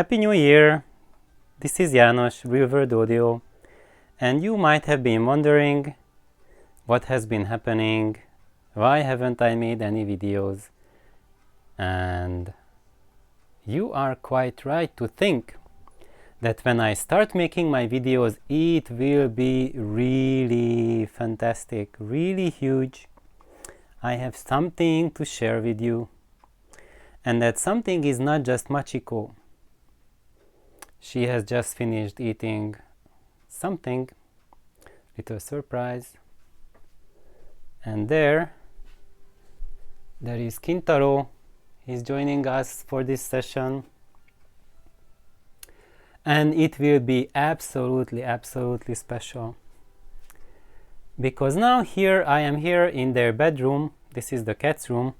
Happy New Year! This is János, Real World Audio, and you might have been wondering what has been happening, why haven't I made any videos, and you are quite right to think that when I start making my videos, it will be really fantastic, really huge. I have something to share with you, and that something is not just Machiko. She has just finished eating something, little surprise, and there is Kintaro. He's joining us for this session, and it will be absolutely special, because now I am here in their bedroom. This is the cat's room,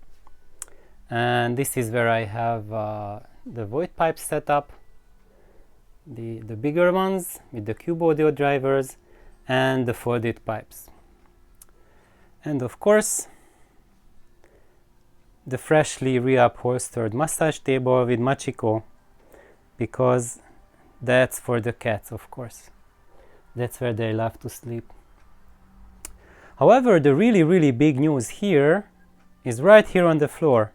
and this is where I have the void pipes set up, the bigger ones with the cube audio drivers and the folded pipes, and of course the freshly reupholstered massage table with Machiko, because that's for the cats, of course. That's where they love to sleep. However, the really big news here is right here on the floor.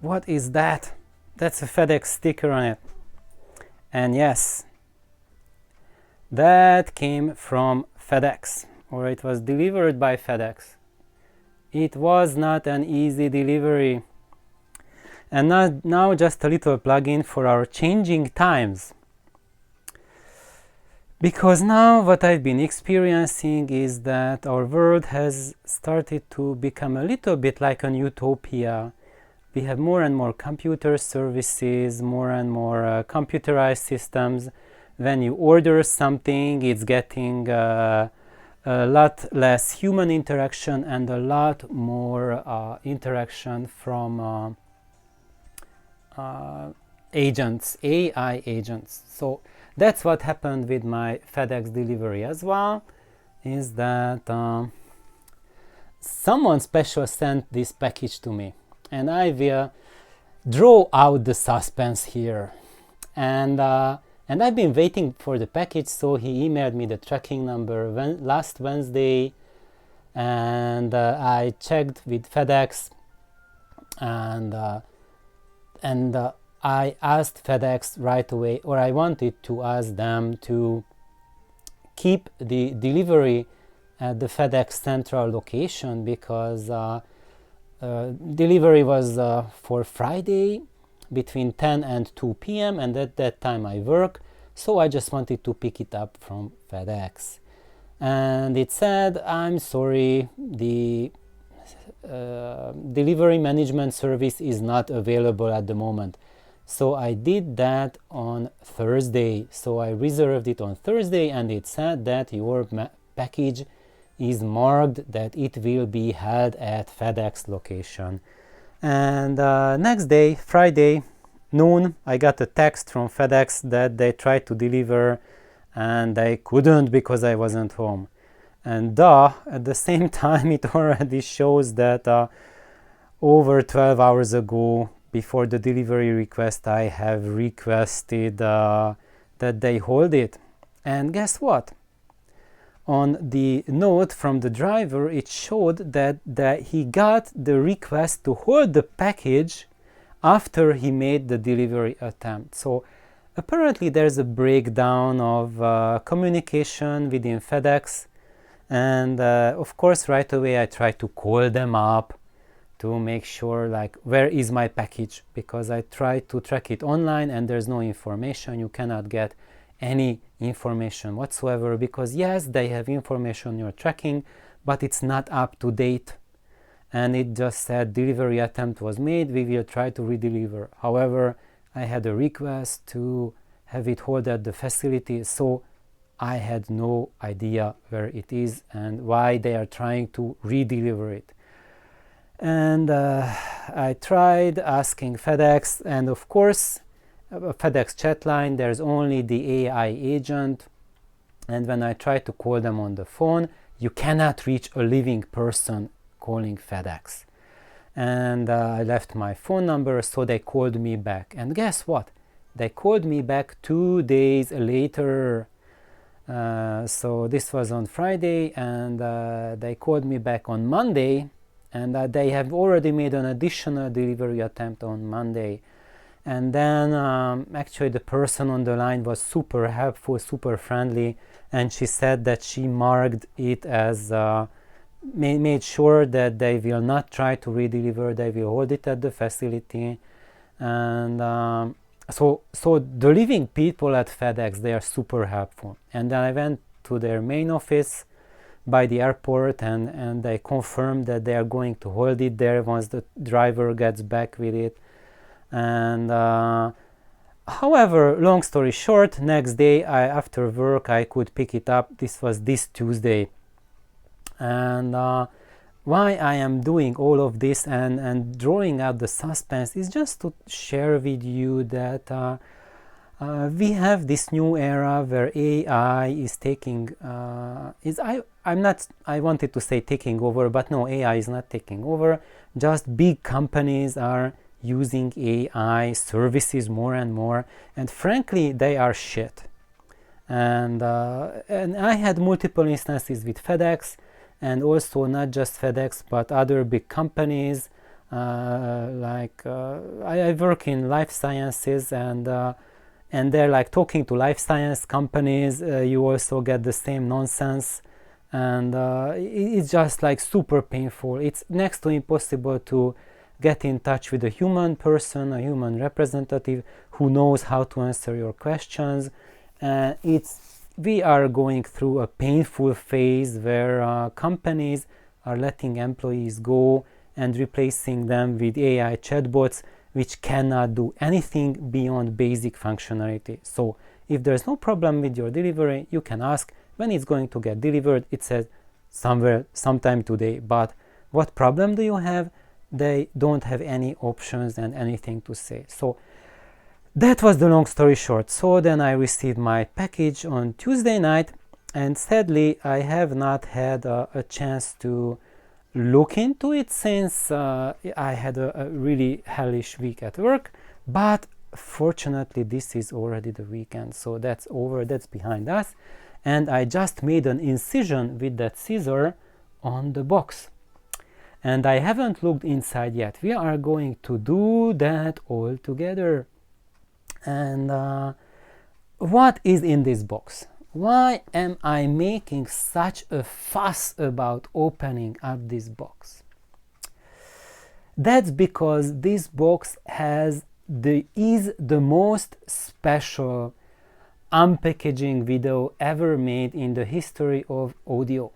What is that? That's a FedEx sticker on it. And yes, that came from FedEx, or it was delivered by FedEx. It was not an easy delivery. And now just a little plug-in for our changing times. Because now what I've been experiencing is that our world has started to become a little bit like an utopia. We have more and more computer services, more and more computerized systems. When you order something, it's getting a lot less human interaction and a lot more interaction from agents, AI agents. So that's what happened with my FedEx delivery as well, is that someone special sent this package to me. And I will draw out the suspense here. And I've been waiting for the package, so he emailed me the tracking number last Wednesday, and I checked with FedEx, and I asked FedEx right away, or I wanted to ask them to keep the delivery at the FedEx central location, because delivery was for Friday between 10 and 2 p.m. and at that time I work, so I just wanted to pick it up from FedEx. And it said, I'm sorry, the delivery management service is not available at the moment. So I did that on Thursday. So I reserved it on Thursday, and it said that your package is marked that it will be held at FedEx location. And next day, Friday noon, I got a text from FedEx that they tried to deliver and they couldn't because I wasn't home. And at the same time, it already shows that over 12 hours ago, before the delivery request, I have requested that they hold it. And guess what? On the note from the driver, it showed that he got the request to hold the package after he made the delivery attempt. So apparently there's a breakdown of communication within FedEx. And of course, right away I tried to call them up to make sure, like, where is my package? Because I tried to track it online and there's no information. You cannot get any information whatsoever, because yes, they have information you're tracking, but it's not up to date. And it just said delivery attempt was made, we will try to redeliver. However, I had a request to have it hold at the facility, so I had no idea where it is and why they are trying to redeliver it. And I tried asking FedEx, and of course FedEx chat line, there's only the AI agent, and when I try to call them on the phone, you cannot reach a living person calling FedEx. And I left my phone number, so they called me back. And guess what? They called me back 2 days later. So this was on Friday, and they called me back on Monday, and they have already made an additional delivery attempt on Monday. And then actually the person on the line was super helpful, super friendly, and she said that she marked it as made sure that they will not try to redeliver, they will hold it at the facility. And so the living people at FedEx, they are super helpful. And then I went to their main office by the airport, and they confirmed that they are going to hold it there once the driver gets back with it. And however, long story short, next day after work I could pick it up. This was this Tuesday. And why I am doing all of this and drawing out the suspense is just to share with you that we have this new era where AI is taking I wanted to say taking over, but no, AI is not taking over. Just big companies are using AI services more and more, and frankly they are shit. And I had multiple instances with FedEx, and also not just FedEx but other big companies, I work in life sciences, and they're like talking to life science companies. You also get the same nonsense, and it's just like super painful. It's next to impossible to get in touch with a human person, a human representative who knows how to answer your questions. We are going through a painful phase where companies are letting employees go and replacing them with AI chatbots, which cannot do anything beyond basic functionality. So if there's no problem with your delivery, you can ask when it's going to get delivered. It says sometime today, but what problem do you have? They don't have any options and anything to say. So that was the long story short. So then I received my package on Tuesday night, and sadly I have not had a chance to look into it since I had a really hellish week at work. But fortunately this is already the weekend, so that's over, that's behind us. And I just made an incision with that scissor on the box, and I haven't looked inside yet. We are going to do that all together. And what is in this box? Why am I making such a fuss about opening up this box? That's because this box is the most special unpackaging video ever made in the history of audio.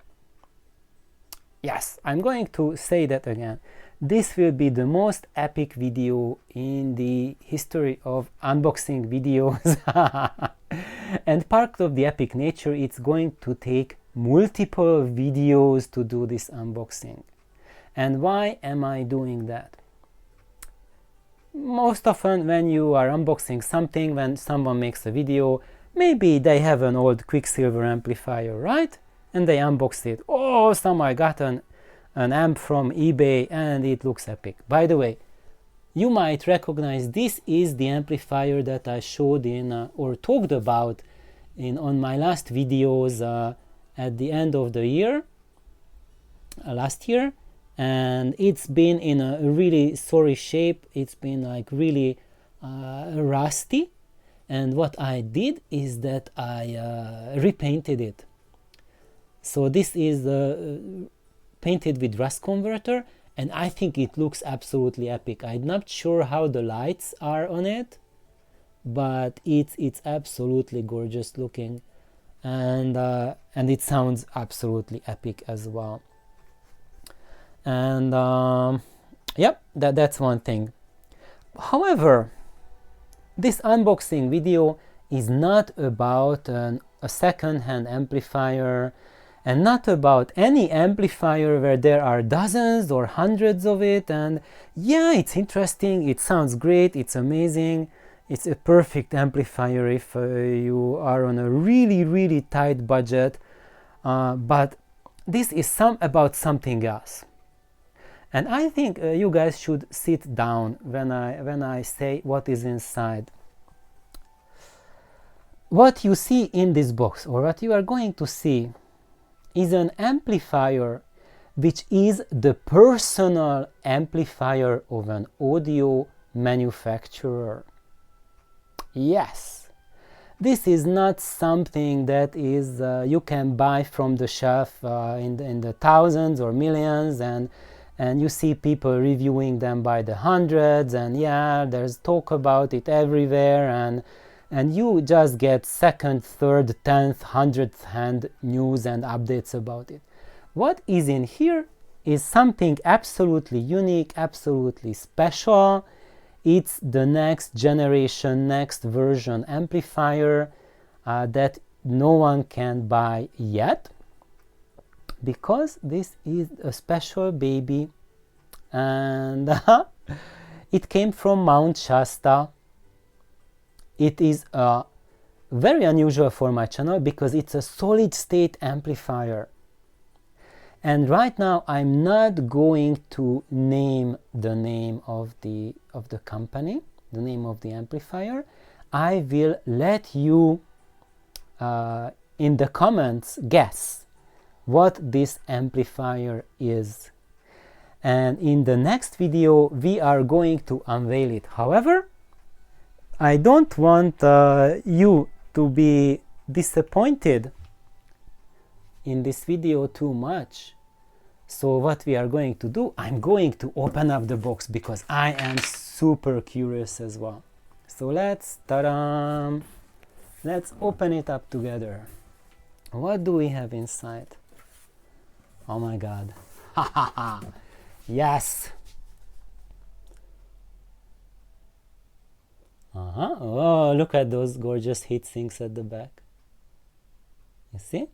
Yes, I'm going to say that again. This will be the most epic video in the history of unboxing videos. And part of the epic nature, it's going to take multiple videos to do this unboxing. And why am I doing that? Most often when you are unboxing something, when someone makes a video, maybe they have an old Quicksilver amplifier, right? And they unbox it. Oh, I got an amp from eBay and it looks epic. By the way, you might recognize this is the amplifier that I showed in or talked about on my last videos at the end of the year, last year, and it's been in a really sorry shape. It's been like really rusty, and what I did is that I repainted it. So this is painted with rust converter, and I think it looks absolutely epic. I'm not sure how the lights are on it, but it's absolutely gorgeous looking, and it sounds absolutely epic as well. And yep, that's one thing. However, this unboxing video is not about a second-hand amplifier, and not about any amplifier where there are dozens or hundreds of it. And yeah, it's interesting, it sounds great, it's amazing, it's a perfect amplifier if you are on a really tight budget, but this is about something else. And I think you guys should sit down when I say what is inside. what you see in this box, or what you are going to see, is an amplifier which is the personal amplifier of an audio manufacturer. Yes, this is not something that is you can buy from the shelf in the thousands or millions, and you see people reviewing them by the hundreds, and yeah, there's talk about it everywhere, and you just get second, third, 10th, 100th hand news and updates about it. What is in here is something absolutely unique, absolutely special. It's the next generation, next version amplifier that no one can buy yet, because this is a special baby, and it came from Mount Shasta. It is very unusual for my channel because it's a solid state amplifier. And right now I'm not going to name the name of the company, the name of the amplifier. I will let you in the comments guess what this amplifier is. And in the next video we are going to unveil it. However, I don't want you to be disappointed in this video too much. So what we are going to do, I'm going to open up the box because I am super curious as well. So let's open it up together. What do we have inside? Oh my god. Yes. Oh, look at those gorgeous heat sinks at the back. You see?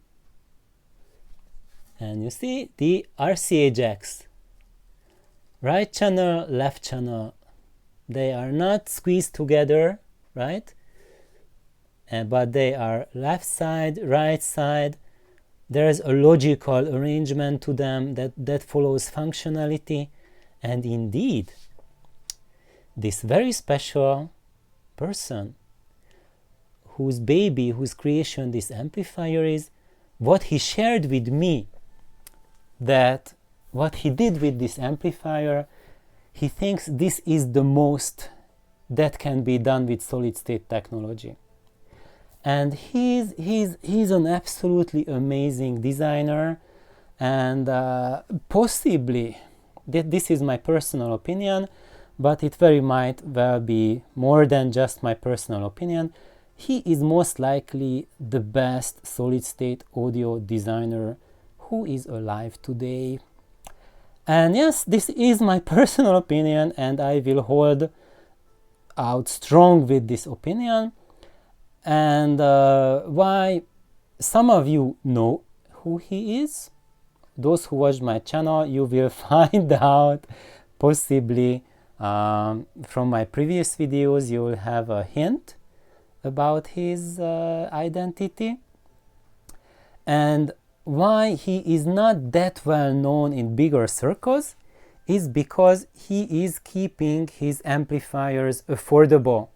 And you see the RCA jacks. Right channel, left channel. They are not squeezed together, right? But they are left side, right side. There's a logical arrangement to them that follows functionality. And indeed, this very special person whose creation this amplifier is, what he shared with me, that what he did with this amplifier, he thinks this is the most that can be done with solid state technology. And he's an absolutely amazing designer, and possibly, this is my personal opinion, but it very might well be more than just my personal opinion, he is most likely the best solid state audio designer who is alive today. And yes, this is my personal opinion, and I will hold out strong with this opinion. And why some of you know who he is, those who watch my channel, you will find out possibly from my previous videos. You will have a hint about his identity. And why he is not that well known in bigger circles is because he is keeping his amplifiers affordable.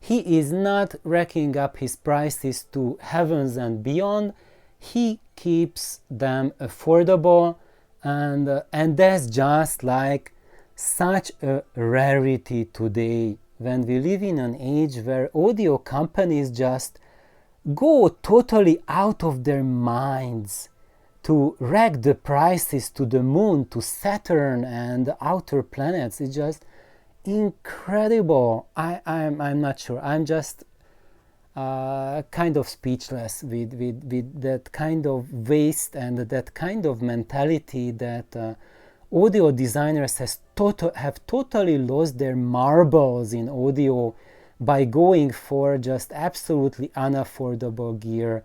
He is not racking up his prices to heavens and beyond. He keeps them affordable, and that's just like such a rarity today, when we live in an age where audio companies just go totally out of their minds to rack the prices to the moon, to Saturn and the outer planets. It's just incredible. I'm not sure. I'm just kind of speechless with that kind of waste and that kind of mentality that audio designers have totally lost their marbles in audio by going for just absolutely unaffordable gear.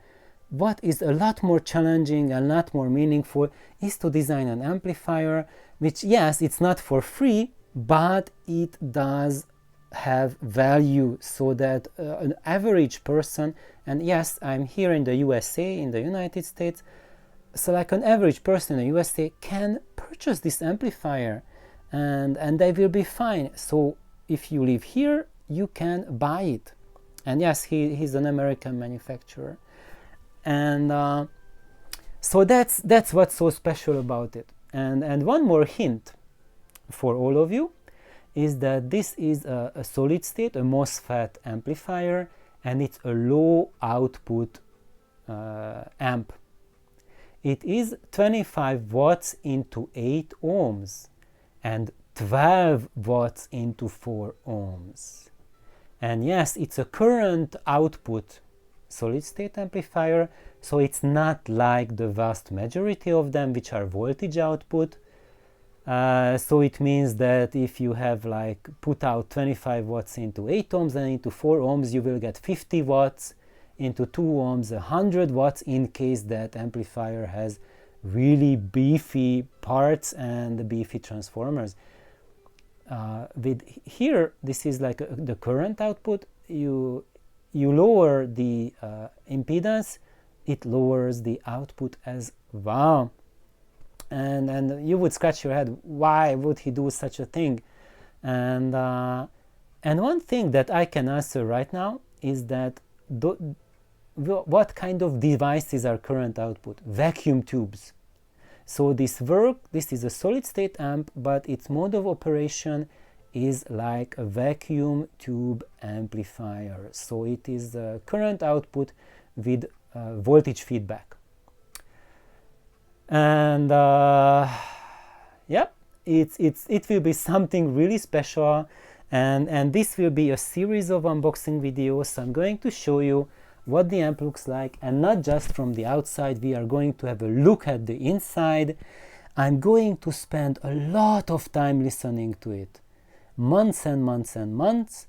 What is a lot more challenging and a lot more meaningful is to design an amplifier which, yes, it's not for free, but it does have value, so that an average person, and yes, I'm here in the USA, in the United States, so like an average person in the USA can purchase this amplifier and they will be fine. So if you live here, you can buy it. And yes, he's an American manufacturer. And so that's what's so special about it. And one more hint for all of you is that this is a solid state, a MOSFET amplifier, and it's a low output amp. It is 25 watts into 8 ohms and 12 watts into 4 ohms. And yes, it's a current output solid state amplifier, so it's not like the vast majority of them which are voltage output. So it means that if you have like put out 25 watts into 8 ohms and into 4 ohms, you will get 50 watts, into 2 ohms 100 watts, in case that amplifier has really beefy parts and beefy transformers. With here, this is like the current output. You lower the impedance, it lowers the output as well. And you would scratch your head, why would he do such a thing? And one thing that I can answer right now is that what kind of devices are current output? Vacuum tubes. So this is a solid state amp, but its mode of operation is like a vacuum tube amplifier. So it is a current output with voltage feedback. And yeah, it will be something really special, and this will be a series of unboxing videos. So I'm going to show you what the amp looks like, and not just from the outside. We are going to have a look at the inside. I'm going to spend a lot of time listening to it, months and months and months,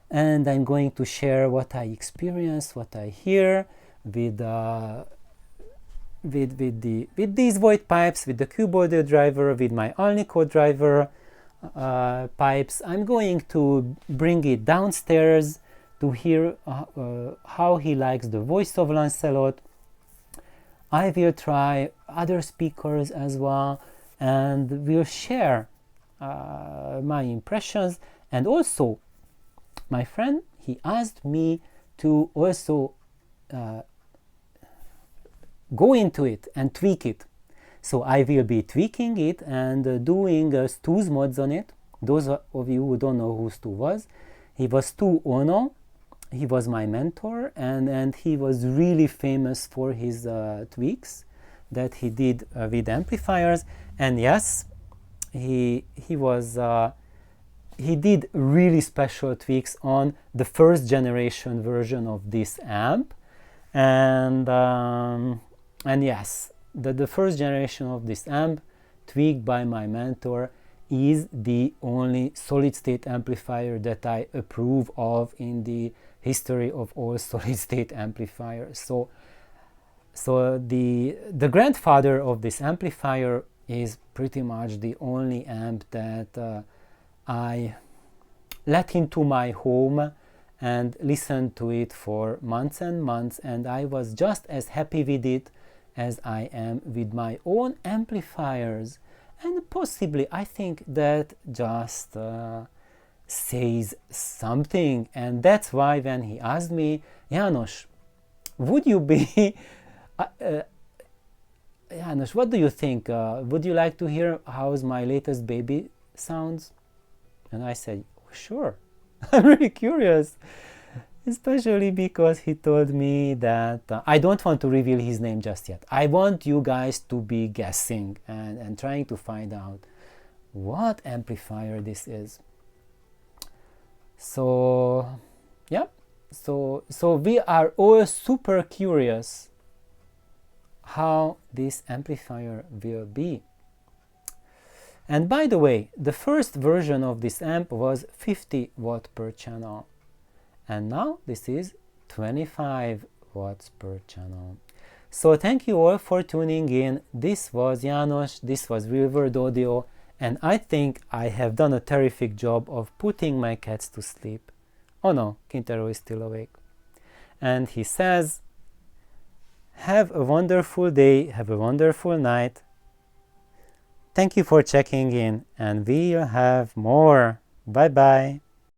and I'm going to share what I experience, what I hear with these void pipes, with the cube audio driver, with my Alnico driver pipes. I'm going to bring it downstairs to hear how he likes the voice of Lancelot. I will try other speakers as well, and we'll share my impressions. And also, my friend, he asked me to also go into it and tweak it. So I will be tweaking it and doing Stu's mods on it. Those of you who don't know who Stu was, he was Stu Ono. He was my mentor, and he was really famous for his tweaks that he did with amplifiers. And yes, he did really special tweaks on the first generation version of this amp. And yes, the first generation of this amp, tweaked by my mentor, is the only solid state amplifier that I approve of in the history of all solid state amplifiers. So the grandfather of this amplifier is pretty much the only amp that I let into my home and listened to it for months and months, and I was just as happy with it as I am with my own amplifiers. And possibly I think that just says something, and that's why when he asked me, János, would you be János, what do you think? Would you like to hear how's my latest baby sounds? And I said, sure. I'm really curious, especially because he told me that I don't want to reveal his name just yet. I want you guys to be guessing and trying to find out what amplifier this is. So yeah, so we are all super curious how this amplifier will be. And by the way, the first version of this amp was 50 watt per channel, and now this is 25 watts per channel. So thank you all for tuning in. This was János, this was Real World Audio, and I think I have done a terrific job of putting my cats to sleep. Oh no, Kintaro is still awake. And he says, have a wonderful day, have a wonderful night. Thank you for checking in, and we'll have more. Bye bye.